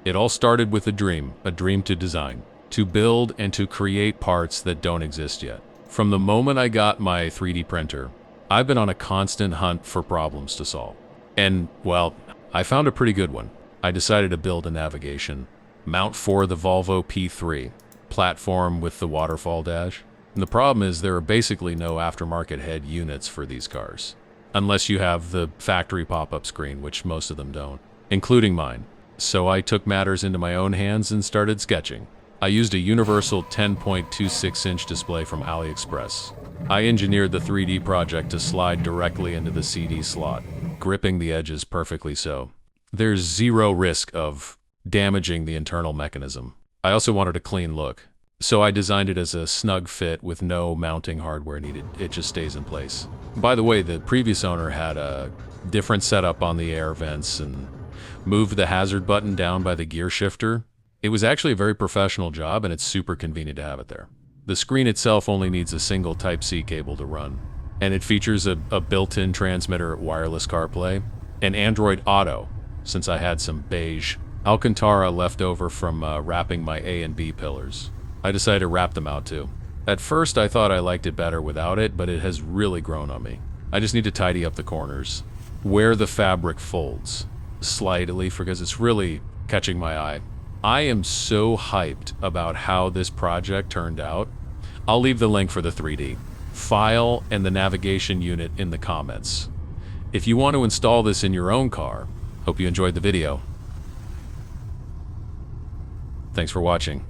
It all started with a dream to design, to build and to create parts that don't exist yet. From the moment I got my 3D printer, I've been on a constant hunt for problems to solve. And, well, I found a pretty good one. I decided to build a navigation mount for the Volvo P3 platform with the Waterfall dash. And the problem is there are basically no aftermarket head units for these cars, unless you have the factory pop-up screen, which most of them don't, including mine. So I took matters into my own hands and started sketching. I used a universal 10.26-inch display from AliExpress. I engineered the 3D project to slide directly into the CD slot, gripping the edges perfectly so there's zero risk of damaging the internal mechanism. I also wanted a clean look, so I designed it as a snug fit with no mounting hardware needed. It just stays in place. By the way, the previous owner had a different setup on the air vents and moved the hazard button down by the gear shifter. It was actually a very professional job, and it's super convenient to have it there. The screen itself only needs a single Type-C cable to run, and it features a built-in transmitter, wireless CarPlay, and Android Auto, since I had some beige Alcantara left over from wrapping my A and B pillars. I decided to wrap them out too. At first I thought I liked it better without it, but it has really grown on me. I just need to tidy up the corners, where the fabric folds slightly, because it's really catching my eye. I am so hyped about how this project turned out. I'll leave the link for the 3D file and the navigation unit in the comments. If you want to install this in your own car, hope you enjoyed the video. Thanks for watching.